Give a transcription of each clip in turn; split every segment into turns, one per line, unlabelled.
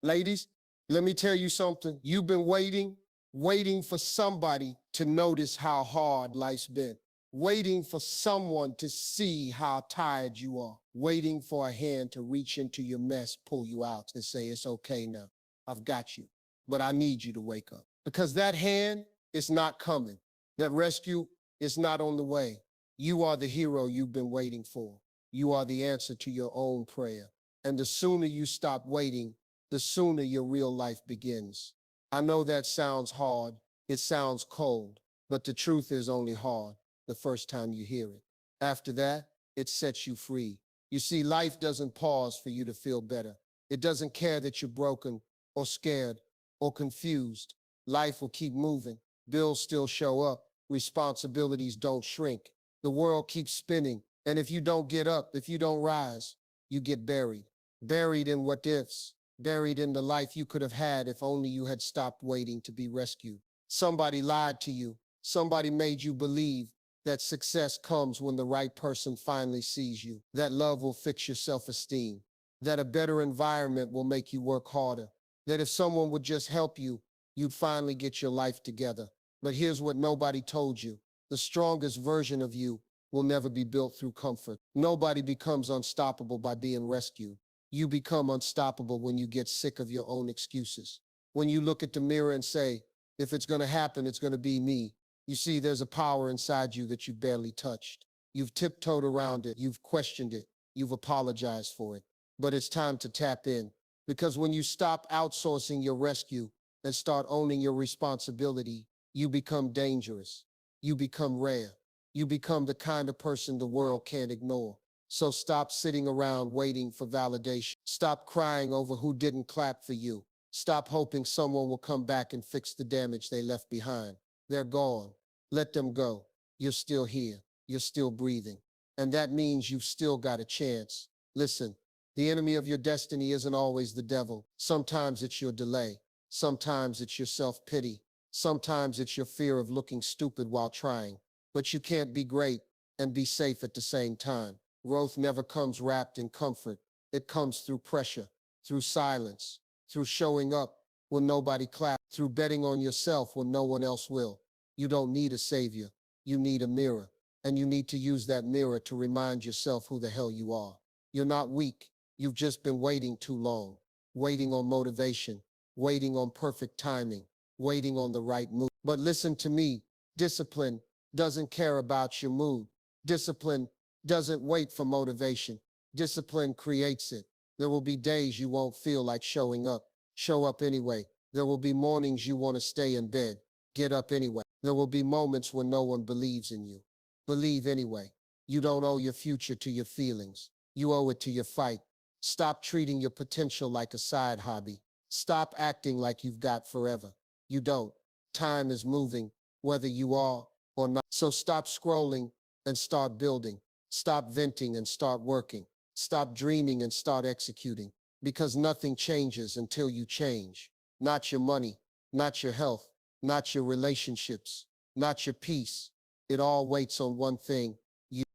Ladies, let me tell you something. You've been waiting for somebody to notice how hard life's been, waiting for someone to see how tired you are, waiting for a hand to reach into your mess, pull you out, and say, it's okay now. I've got you. But I need you to wake up. Because that hand is not coming. That rescue is not on the way. You are the hero you've been waiting for. You are the answer to your own prayer. And the sooner you stop waiting, the sooner your real life begins. I know that sounds hard, it sounds cold, but the truth is only hard the first time you hear it. After that, it sets you free. You see, life doesn't pause for you to feel better. It doesn't care that you're broken or scared or confused. Life will keep moving. Bills still show up. Responsibilities don't shrink. The world keeps spinning. And if you don't get up, if you don't rise, you get buried. Buried in what ifs. Buried in the life you could have had if only you had stopped waiting to be rescued. Somebody lied to you. Somebody made you believe that success comes when the right person finally sees you, that love will fix your self-esteem, that a better environment will make you work harder, that if someone would just help you, you'd finally get your life together. But here's what nobody told you. The strongest version of you will never be built through comfort. Nobody becomes unstoppable by being rescued. You become unstoppable when you get sick of your own excuses. When you look at the mirror and say, if it's going to happen, it's going to be me. You see, there's a power inside you that you barely touched. You've tiptoed around it. You've questioned it. You've apologized for it. But it's time to tap in. Because when you stop outsourcing your rescue and start owning your responsibility, you become dangerous. You become rare. You become the kind of person the world can't ignore. So stop sitting around waiting for validation. Stop crying over who didn't clap for you. Stop hoping someone will come back and fix the damage they left behind. They're gone. Let them go. You're still here. You're still breathing. And that means you've still got a chance. Listen, the enemy of your destiny isn't always the devil. Sometimes it's your delay. Sometimes it's your self-pity. Sometimes it's your fear of looking stupid while trying. But you can't be great and be safe at the same time. Growth never comes wrapped in comfort. It comes through pressure, through silence, through showing up when nobody claps, through betting on yourself when no one else will. You don't need a savior. You need a mirror. And you need to use that mirror to remind yourself who the hell you are. You're not weak. You've just been waiting too long. Waiting on motivation. Waiting on perfect timing. Waiting on the right move. But listen to me. Discipline doesn't care about your mood. Discipline doesn't wait for motivation. Discipline creates it. There will be days you won't feel like showing up. Show up anyway. There will be mornings you want to stay in bed. Get up anyway. There will be moments when no one believes in you. Believe anyway. You don't owe your future to your feelings. You owe it to your fight. Stop treating your potential like a side hobby. Stop acting like you've got forever. You don't. Time is moving, whether you are or not. So stop scrolling and start building. Stop venting and start working. Stop dreaming and start executing. Because nothing changes until you change. Not your money, not your health, not your relationships, not your peace. It all waits on one thing.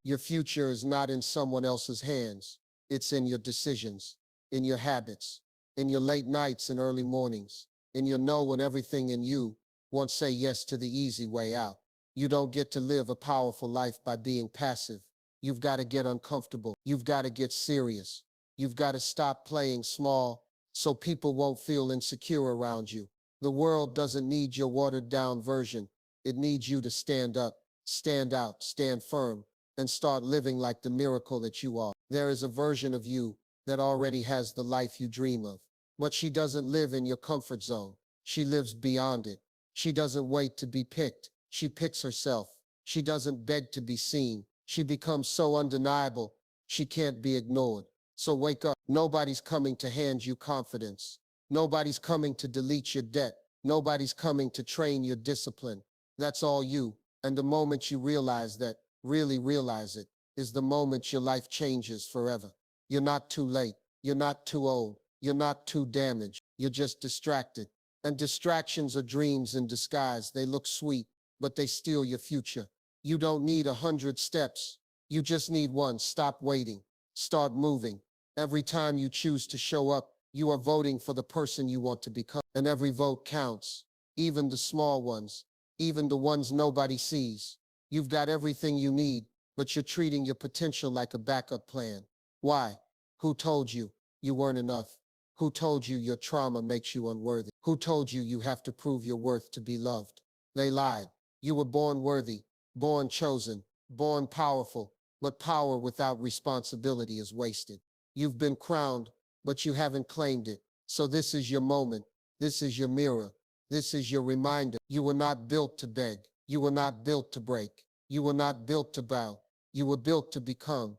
Your future is not in someone else's hands. It's in your decisions, in your habits, in your late nights and early mornings, in your know when everything in you won't say yes to the easy way out. You don't get to live a powerful life by being passive. You've got to get uncomfortable. You've got to get serious. You've got to stop playing small so people won't feel insecure around you. The world doesn't need your watered down version. It needs you to stand up, stand out, stand firm, and start living like the miracle that you are. There is a version of you that already has the life you dream of. But she doesn't live in your comfort zone. She lives beyond it. She doesn't wait to be picked. She picks herself. She doesn't beg to be seen. She becomes so undeniable, she can't be ignored. So wake up. Nobody's coming to hand you confidence. Nobody's coming to delete your debt. Nobody's coming to train your discipline. That's all you. And the moment you realize that, really realize it, is the moment your life changes forever. You're not too late. You're not too old. You're not too damaged. You're just distracted. And distractions are dreams in disguise. They look sweet, but they steal your future. You don't need 100 steps. You just need one. Stop waiting. Start moving. Every time you choose to show up, You are voting for the person you want to become. And every vote counts, even the small ones, even the ones nobody sees. You've got everything you need, but you're treating your potential like a backup plan. Why? Who told you you weren't enough? Who told you your trauma makes you unworthy? Who told you you have to prove your worth to be loved? They lied. You were born worthy, born chosen, born powerful, but power without responsibility is wasted. You've been crowned, but you haven't claimed it. So this is your moment. This is your mirror. This is your reminder. You were not built to beg. You were not built to break. You were not built to bow. You were built to become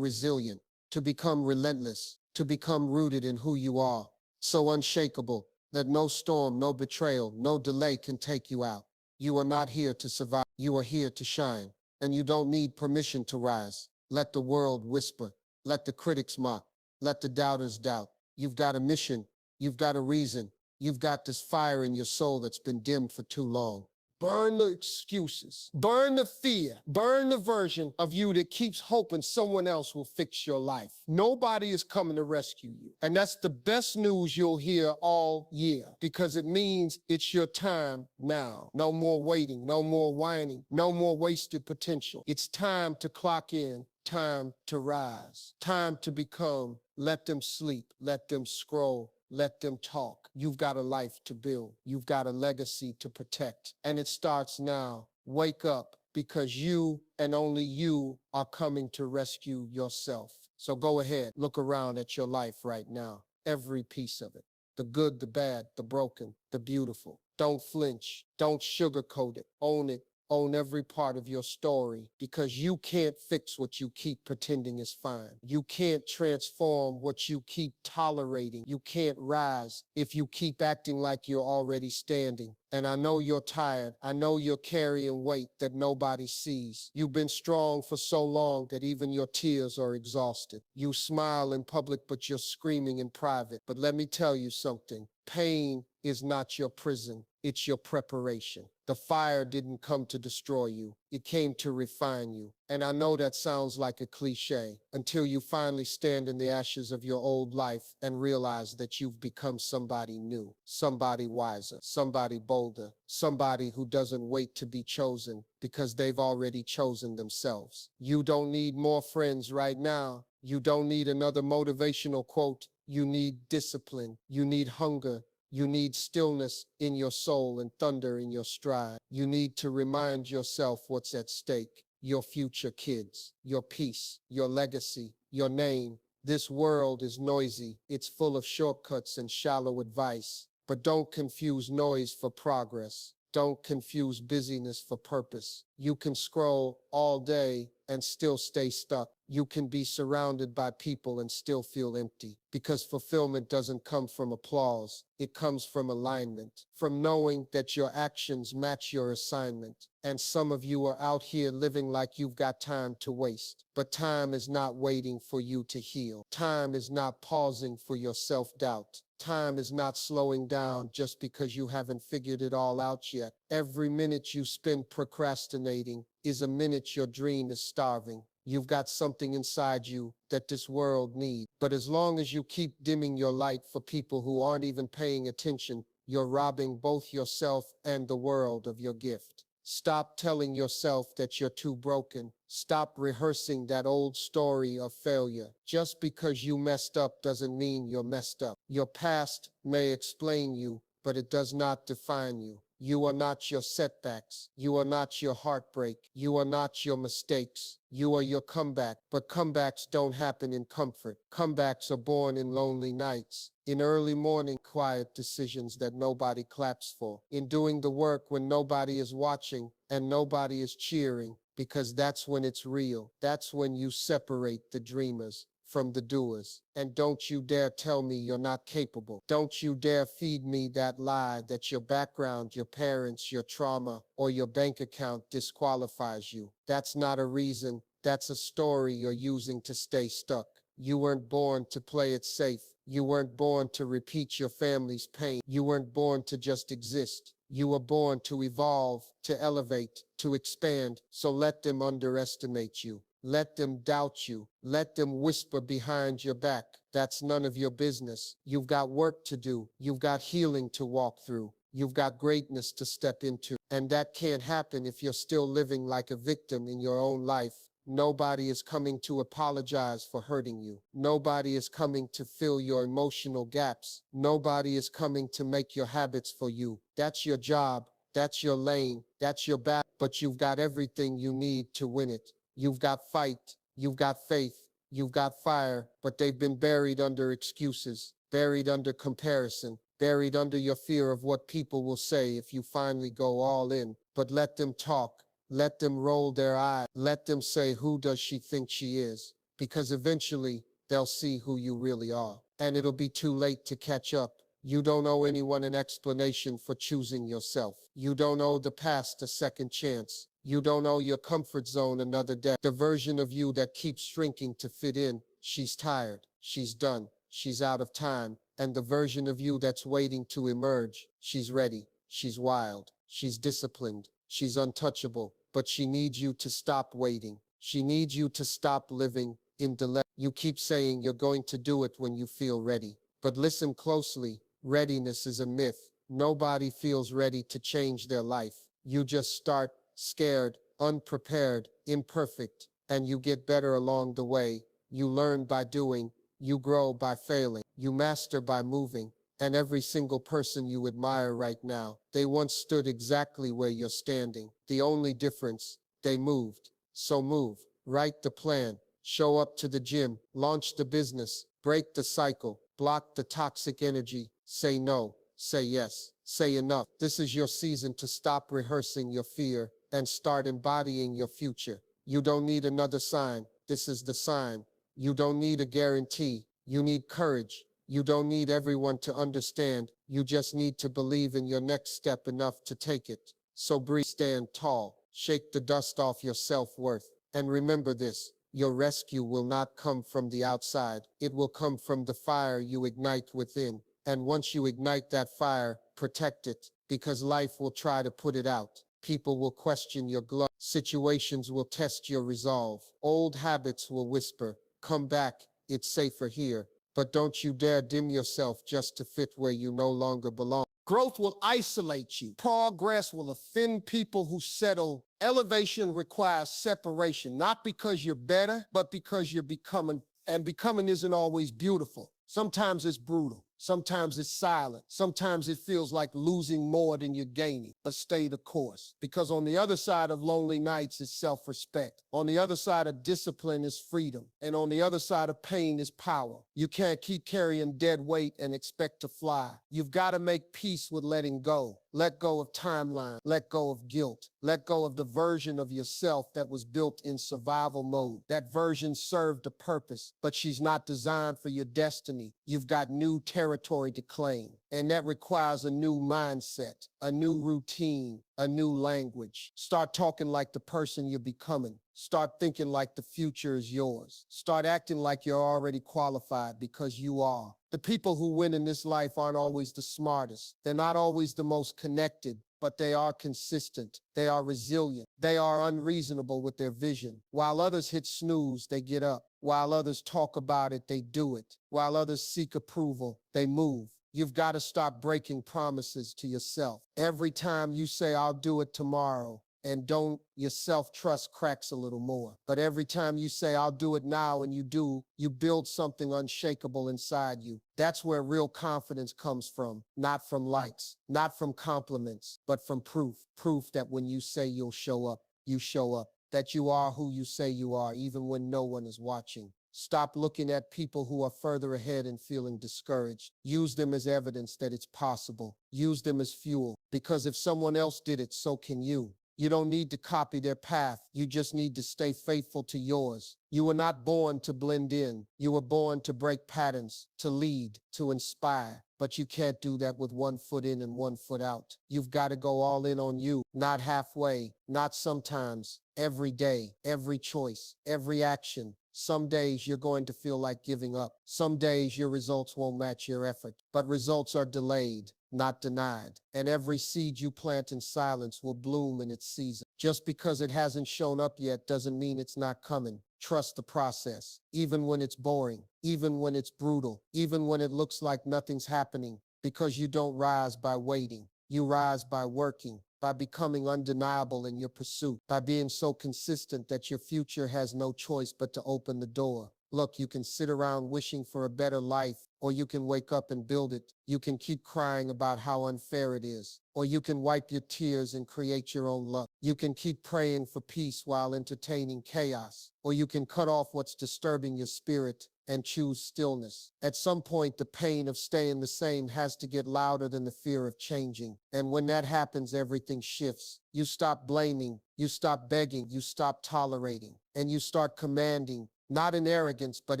resilient, to become relentless, to become rooted in who you are, so unshakable that no storm, no betrayal, no delay can take you out. You are not here to survive. You are here to shine, and you don't need permission to rise. Let the world whisper. Let the critics mock. Let the doubters doubt. You've got a mission. You've got a reason. You've got this fire in your soul that's been dimmed for too long. Burn the excuses. Burn the fear. Burn the version of you that keeps hoping someone else will fix your life. Nobody is coming to rescue you. And that's the best news you'll hear all year, because it means it's your time now. No more waiting, no more whining, no more wasted potential. It's time to clock in. Time to rise, time to become. Let them sleep, let them scroll, let them talk. You've got a life to build. You've got a legacy to protect. And it starts now. Wake up, because you and only you are coming to rescue yourself. So go ahead, look around at your life right now. Every piece of it. The good, the bad, the broken, the beautiful. Don't flinch. Don't sugarcoat it. Own it. Own every part of your story, because you can't fix what you keep pretending is fine. You can't transform what you keep tolerating. You can't rise if you keep acting like you're already standing. And I know you're tired. I know you're carrying weight that nobody sees. You've been strong for so long that even your tears are exhausted. You smile in public, but you're screaming in private. But let me tell you something. Pain is not your prison. It's your preparation. The fire didn't come to destroy you. It came to refine you. And I know that sounds like a cliche until you finally stand in the ashes of your old life and realize that you've become somebody new, somebody wiser, somebody bolder, somebody who doesn't wait to be chosen because they've already chosen themselves. You don't need more friends right now. You don't need another motivational quote. You need discipline. You need hunger. You need stillness in your soul and thunder in your stride. You need to remind yourself what's at stake. Your future kids, your peace, your legacy, your name. This world is noisy. It's full of shortcuts and shallow advice. But don't confuse noise for progress. Don't confuse busyness for purpose. You can scroll all day and still stay stuck. You can be surrounded by people and still feel empty, because fulfillment doesn't come from applause. It comes from alignment, from knowing that your actions match your assignment. And some of you are out here living like you've got time to waste. But time is not waiting for you to heal. Time is not pausing for your self-doubt. Time is not slowing down just because you haven't figured it all out yet. Every minute you spend procrastinating is a minute your dream is starving. You've got something inside you that this world needs. But as long as you keep dimming your light for people who aren't even paying attention, you're robbing both yourself and the world of your gift. Stop telling yourself that you're too broken. Stop rehearsing that old story of failure. Just because you messed up doesn't mean you're messed up. Your past may explain you, but it does not define you. You are not your setbacks. You are not your heartbreak. You are not your mistakes. You are your comeback. But comebacks don't happen in comfort. Comebacks are born in lonely nights, in early morning quiet decisions that nobody claps for, in doing the work when nobody is watching and nobody is cheering, because that's when it's real. That's when you separate the dreamers from the doers. And don't you dare tell me you're not capable. Don't you dare feed me that lie that your background, your parents, your trauma, or your bank account disqualifies you. That's not a reason. That's a story you're using to stay stuck. You weren't born to play it safe. You weren't born to repeat your family's pain. You weren't born to just exist. You were born to evolve, to elevate, to expand. So let them underestimate you. Let them doubt you. Let them whisper behind your back. That's none of your business. You've got work to do. You've got healing to walk through. You've got greatness to step into. And that can't happen if you're still living like a victim in your own life. Nobody is coming to apologize for hurting you. Nobody is coming to fill your emotional gaps. Nobody is coming to make your habits for you. That's your job. That's your lane. That's your battle. But you've got everything you need to win it. You've got fight. You've got faith. You've got fire. But they've been buried under excuses, buried under comparison, buried under your fear of what people will say if you finally go all in. But let them talk. Let them roll their eyes. Let them say, who does she think she is? Because eventually they'll see who you really are. And it'll be too late to catch up. You don't owe anyone an explanation for choosing yourself. You don't owe the past a second chance. You don't owe your comfort zone another day. The version of you that keeps shrinking to fit in, she's tired, she's done, she's out of time. And the version of you that's waiting to emerge, she's ready, she's wild, she's disciplined, she's untouchable. But she needs you to stop waiting. She needs you to stop living in delay. You keep saying you're going to do it when you feel ready. But listen closely, readiness is a myth. Nobody feels ready to change their life. You just start scared, unprepared, imperfect, and you get better along the way. You learn by doing, you grow by failing, you master by moving. And every single person you admire right now, they once stood exactly where you're standing. The only difference, they moved. So move, write the plan, show up to the gym, launch the business, break the cycle, block the toxic energy, say no, say yes, say enough. This is your season to stop rehearsing your fear and start embodying your future. You don't need another sign. This is the sign. You don't need a guarantee. You need courage. You don't need everyone to understand. You just need to believe in your next step enough to take it. So breathe, stand tall, shake the dust off your self-worth. And remember this, your rescue will not come from the outside. It will come from the fire you ignite within. And once you ignite that fire, protect it, because life will try to put it out. People will question your glove. Situations will test your resolve. Old habits will whisper, come back, it's safer here. But don't you dare dim yourself just to fit where you no longer belong. Growth will isolate you. Progress will offend people who settle. Elevation requires separation, not because you're better, but because you're becoming. And becoming isn't always beautiful. Sometimes it's brutal. Sometimes it's silent. Sometimes it feels like losing more than you're gaining. But stay the course. Because on the other side of lonely nights is self-respect. On the other side of discipline is freedom. And on the other side of pain is power. You can't keep carrying dead weight and expect to fly. You've got to make peace with letting go. Let go of timeline. Let go of guilt. Let go of the version of yourself that was built in survival mode. That version served a purpose, but she's not designed for your destiny. You've got new territory to claim, and that requires a new mindset, a new routine, a new language. Start talking like the person you're becoming. Start thinking like the future is yours. Start acting like you're already qualified, because you are. The people who win in this life aren't always the smartest. They're not always the most connected, but they are consistent. They are resilient. They are unreasonable with their vision. While others hit snooze, they get up. While others talk about it, they do it. While others seek approval, they move. You've got to stop breaking promises to yourself. Every time you say, I'll do it tomorrow, and don't, your self-trust cracks a little more. But every time you say, I'll do it now, and you do, you build something unshakable inside you. That's where real confidence comes from. Not from likes, not from compliments, but from proof. Proof that when you say you'll show up, you show up. That you are who you say you are, even when no one is watching. Stop looking at people who are further ahead and feeling discouraged. Use them as evidence that it's possible. Use them as fuel, because if someone else did it, so can you. You don't need to copy their path. You just need to stay faithful to yours. You were not born to blend in. You were born to break patterns, to lead, to inspire. But you can't do that with one foot in and one foot out. You've got to go all in on you, not halfway, not sometimes, every day, every choice, every action. Some days you're going to feel like giving up. Some days your results won't match your effort, but results are delayed, not denied. And every seed you plant in silence will bloom in its season. Just because it hasn't shown up yet doesn't mean it's not coming. Trust the process, even when it's boring, even when it's brutal, even when it looks like nothing's happening, because you don't rise by waiting. You rise by working, by becoming undeniable in your pursuit, by being so consistent that your future has no choice but to open the door. Look, you can sit around wishing for a better life, or you can wake up and build it. You can keep crying about how unfair it is, or you can wipe your tears and create your own luck. You can keep praying for peace while entertaining chaos, or you can cut off what's disturbing your spirit and choose stillness. At some point, the pain of staying the same has to get louder than the fear of changing. And when that happens, everything shifts. You stop blaming, you stop begging, you stop tolerating, and you start commanding. Not in arrogance, but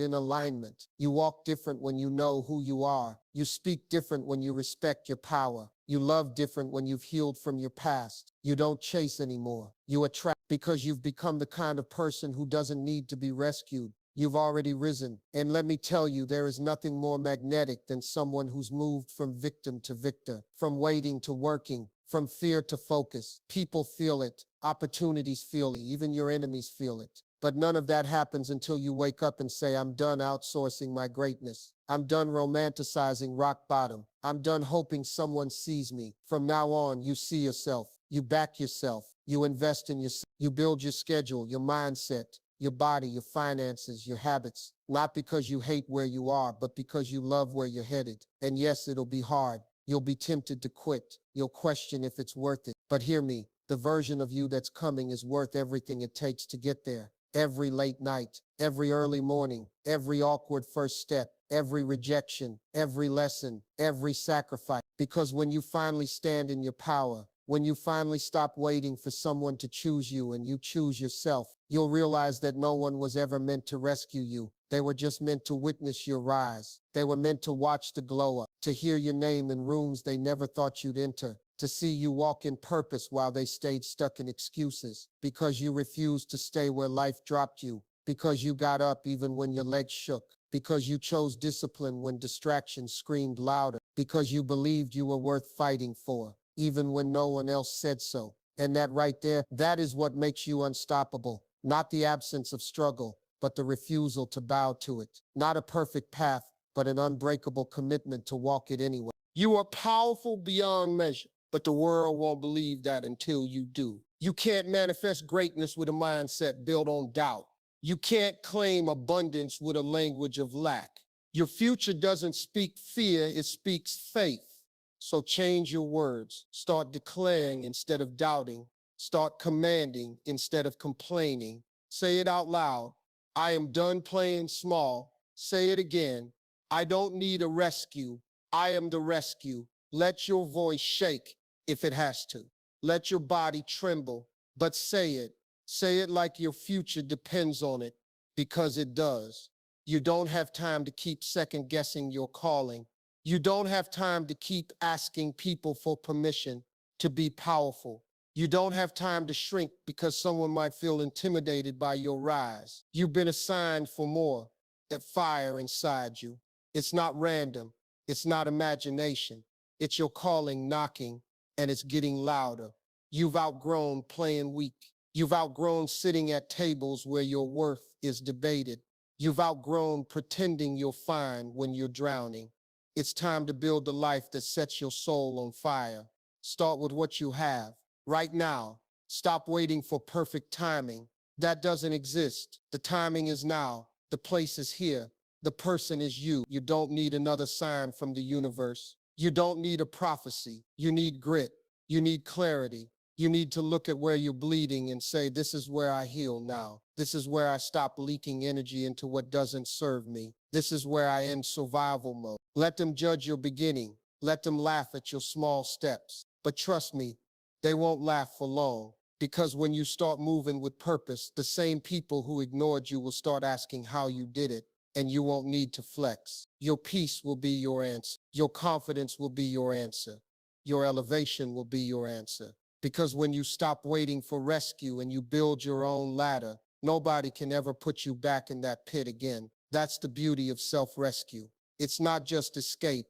in alignment. You walk different when you know who you are. You speak different when you respect your power. You love different when you've healed from your past. You don't chase anymore. You attract because you've become the kind of person who doesn't need to be rescued. You've already risen. And let me tell you, there is nothing more magnetic than someone who's moved from victim to victor, from waiting to working, from fear to focus. People feel it. Opportunities feel it. Even your enemies feel it. But none of that happens until you wake up and say, I'm done outsourcing my greatness. I'm done romanticizing rock bottom. I'm done hoping someone sees me. From now on, you see yourself. You back yourself. You invest in yourself. You build your schedule, your mindset, your body, your finances, your habits. Not because you hate where you are, but because you love where you're headed. And yes, it'll be hard. You'll be tempted to quit. You'll question if it's worth it. But hear me, the version of you that's coming is worth everything it takes to get there. Every late night, every early morning, every awkward first step, every rejection, every lesson, every sacrifice. Because when you finally stand in your power, when you finally stop waiting for someone to choose you and you choose yourself, you'll realize that no one was ever meant to rescue you. They were just meant to witness your rise. They were meant to watch the glow up, to hear your name in rooms they never thought you'd enter, to see you walk in purpose while they stayed stuck in excuses, because you refused to stay where life dropped you, because you got up even when your legs shook, because you chose discipline when distractions screamed louder, because you believed you were worth fighting for, even when no one else said so. And that right there, that is what makes you unstoppable. Not the absence of struggle, but the refusal to bow to it. Not a perfect path, but an unbreakable commitment to walk it anyway. You are powerful beyond measure, but the world won't believe that until you do. You can't manifest greatness with a mindset built on doubt. You can't claim abundance with a language of lack. Your future doesn't speak fear, it speaks faith. So change your words. Start declaring instead of doubting. Start commanding instead of complaining. Say it out loud. I am done playing small. Say it again. I don't need a rescue. I am the rescue. Let your voice shake if it has to. Let your body tremble, but say it. Say it like your future depends on it, because it does. You don't have time to keep second guessing your calling. You don't have time to keep asking people for permission to be powerful. You don't have time to shrink because someone might feel intimidated by your rise. You've been assigned for more. That fire inside you. It's not random. It's not imagination. It's your calling knocking, and it's getting louder. You've outgrown playing weak. You've outgrown sitting at tables where your worth is debated. You've outgrown pretending you're fine when you're drowning. It's time to build the life that sets your soul on fire. Start with what you have right now. Stop waiting for perfect timing. That doesn't exist. The timing is now. The place is here. The person is you. You don't need another sign from the universe. You don't need a prophecy. You need grit. You need clarity. You need to look at where you're bleeding and say, this is where I heal now. This is where I stop leaking energy into what doesn't serve me. This is where I end survival mode. Let them judge your beginning. Let them laugh at your small steps. But trust me, they won't laugh for long. Because when you start moving with purpose, the same people who ignored you will start asking how you did it, and you won't need to flex. Your peace will be your answer. Your confidence will be your answer. Your elevation will be your answer. Because when you stop waiting for rescue and you build your own ladder, nobody can ever put you back in that pit again. That's the beauty of self-rescue. It's not just escape.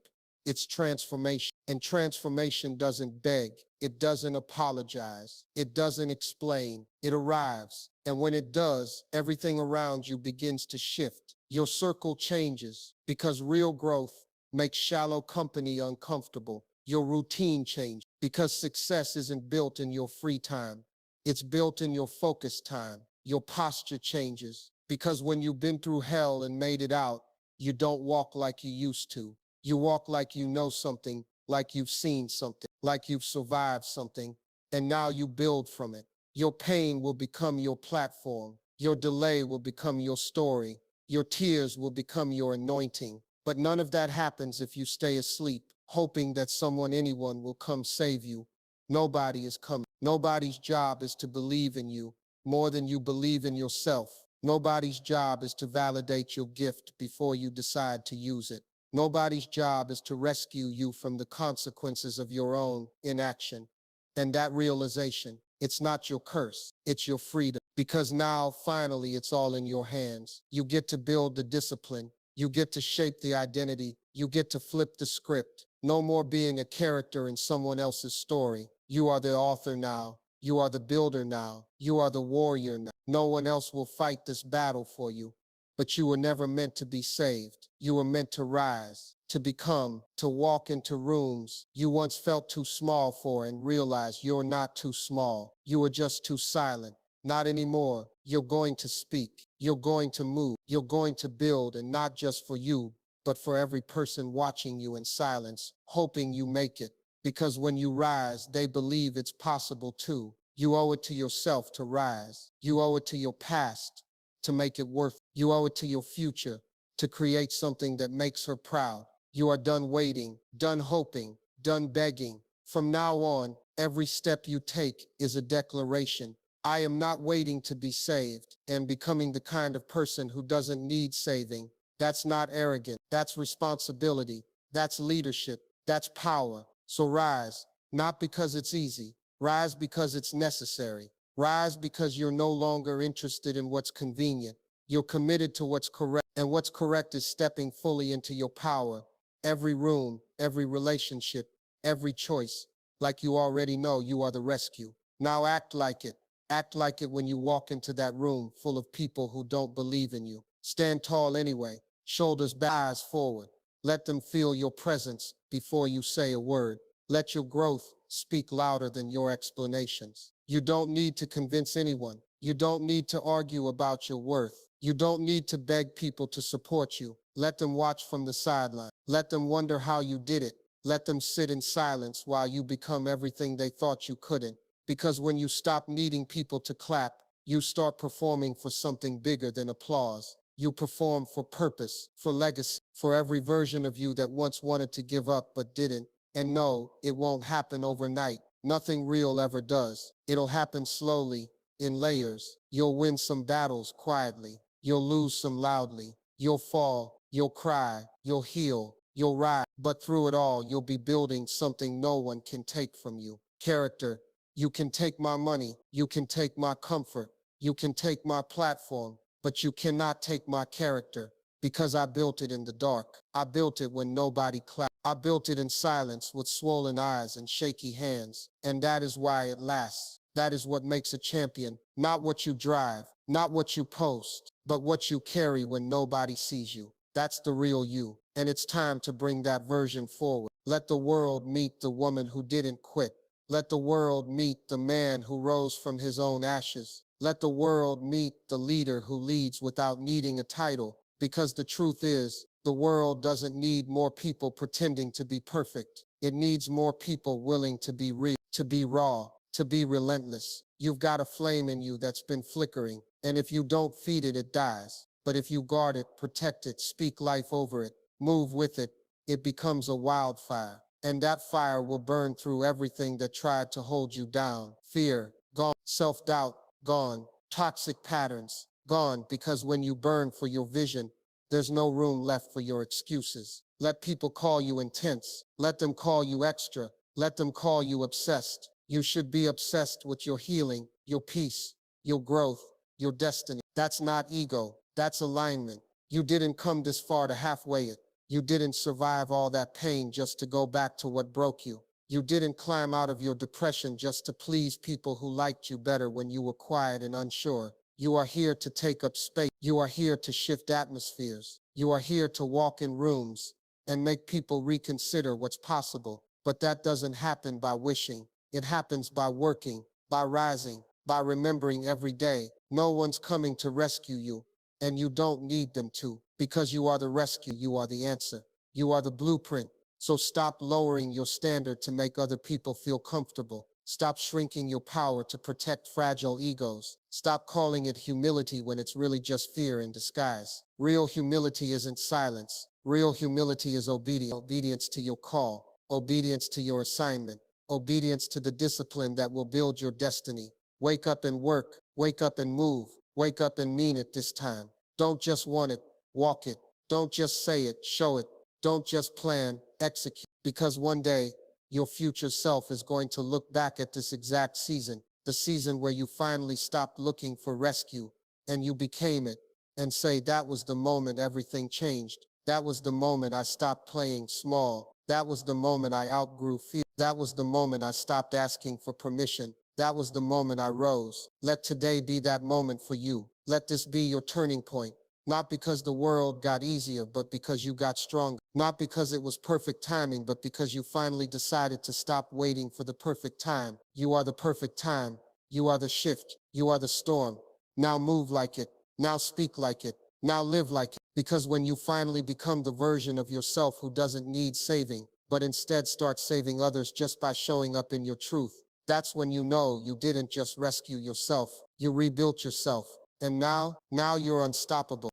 It's transformation. And transformation doesn't beg. It doesn't apologize. It doesn't explain. It arrives. And when it does, everything around you begins to shift. Your circle changes because real growth makes shallow company uncomfortable. Your routine changes because success isn't built in your free time. It's built in your focus time. Your posture changes because when you've been through hell and made it out, you don't walk like you used to. You walk like you know something, like you've seen something, like you've survived something, and now you build from it. Your pain will become your platform. Your delay will become your story. Your tears will become your anointing. But none of that happens if you stay asleep, hoping that anyone will come save you. Nobody is coming. Nobody's job is to believe in you more than you believe in yourself. Nobody's job is to validate your gift before you decide to use it. Nobody's job is to rescue you from the consequences of your own inaction. And that realization, it's not your curse, it's your freedom. Because now, finally, it's all in your hands. You get to build the discipline. You get to shape the identity. You get to flip the script. No more being a character in someone else's story. You are the author now. You are the builder now. You are the warrior now. No one else will fight this battle for you. But you were never meant to be saved. You were meant to rise, to become, to walk into rooms you once felt too small for and realize you're not too small. You were just too silent. Not anymore. You're going to speak. You're going to move. You're going to build, and not just for you, but for every person watching you in silence, hoping you make it. Because when you rise, they believe it's possible too. You owe it to yourself to rise. You owe it to your past to make it worth. You owe it to your future to create something that makes her proud. You are done waiting, done hoping, done begging. From now on, every step you take is a declaration. I am not waiting to be saved and becoming the kind of person who doesn't need saving. That's not arrogant. That's responsibility. That's leadership. That's power. So rise, not because it's easy. Rise because it's necessary. Rise because you're no longer interested in what's convenient. You're committed to what's correct, and what's correct is stepping fully into your power. Every room, every relationship, every choice, like you already know you are the rescue. Now act like it. Act like it when you walk into that room full of people who don't believe in you. Stand tall anyway, shoulders back, eyes forward. Let them feel your presence before you say a word. Let your growth speak louder than your explanations. You don't need to convince anyone. You don't need to argue about your worth. You don't need to beg people to support you. Let them watch from the sideline. Let them wonder how you did it. Let them sit in silence while you become everything they thought you couldn't. Because when you stop needing people to clap, you start performing for something bigger than applause. You perform for purpose, for legacy, for every version of you that once wanted to give up but didn't. And no, it won't happen overnight. Nothing real ever does. It'll happen slowly, in layers. You'll win some battles quietly. You'll lose some loudly. You'll fall. You'll cry. You'll heal. You'll rise. But through it all, you'll be building something no one can take from you. Character. You can take my money. You can take my comfort. You can take my platform. But you cannot take my character. Because I built it in the dark. I built it when nobody clapped. I built it in silence with swollen eyes and shaky hands. And that is why it lasts. That is what makes a champion. Not what you drive, not what you post, but what you carry when nobody sees you. That's the real you. And it's time to bring that version forward. Let the world meet the woman who didn't quit. Let the world meet the man who rose from his own ashes. Let the world meet the leader who leads without needing a title. Because the truth is, the world doesn't need more people pretending to be perfect. It needs more people willing to be real, to be raw, to be relentless. You've got a flame in you that's been flickering, and if you don't feed it, it dies. But if you guard it, protect it, speak life over it, move with it, it becomes a wildfire. And that fire will burn through everything that tried to hold you down. Fear, gone. Self-doubt, gone. Toxic patterns, gone. Because when you burn for your vision, there's no room left for your excuses. Let people call you intense. Let them call you extra. Let them call you obsessed. You should be obsessed with your healing, your peace, your growth, your destiny. That's not ego. That's alignment. You didn't come this far to halfway it. You didn't survive all that pain just to go back to what broke you. You didn't climb out of your depression just to please people who liked you better when you were quiet and unsure. You are here to take up space. You are here to shift atmospheres. You are here to walk in rooms and make people reconsider what's possible. But that doesn't happen by wishing. It happens by working, by rising, by remembering every day. No one's coming to rescue you, and you don't need them to, because you are the rescue, you are the answer. You are the blueprint. So stop lowering your standard to make other people feel comfortable. Stop shrinking your power to protect fragile egos. Stop calling it humility when it's really just fear in disguise. Real humility isn't silence. Real humility is obedience. Obedience to your call. Obedience to your assignment. Obedience to the discipline that will build your destiny. Wake up and work. Wake up and move. Wake up and mean it this time. Don't just want it, walk it. Don't just say it, show it. Don't just plan, execute. Because one day, your future self is going to look back at this exact season, the season where you finally stopped looking for rescue and you became it, and say, that was the moment everything changed. That was the moment I stopped playing small. That was the moment I outgrew fear. That was the moment I stopped asking for permission. That was the moment I rose. Let today be that moment for you. Let this be your turning point. Not because the world got easier, but because you got stronger. Not because it was perfect timing, but because you finally decided to stop waiting for the perfect time. You are the perfect time. You are the shift. You are the storm. Now move like it. Now speak like it. Now live like it. Because when you finally become the version of yourself who doesn't need saving, but instead start saving others just by showing up in your truth, that's when you know you didn't just rescue yourself. You rebuilt yourself. And now you're unstoppable.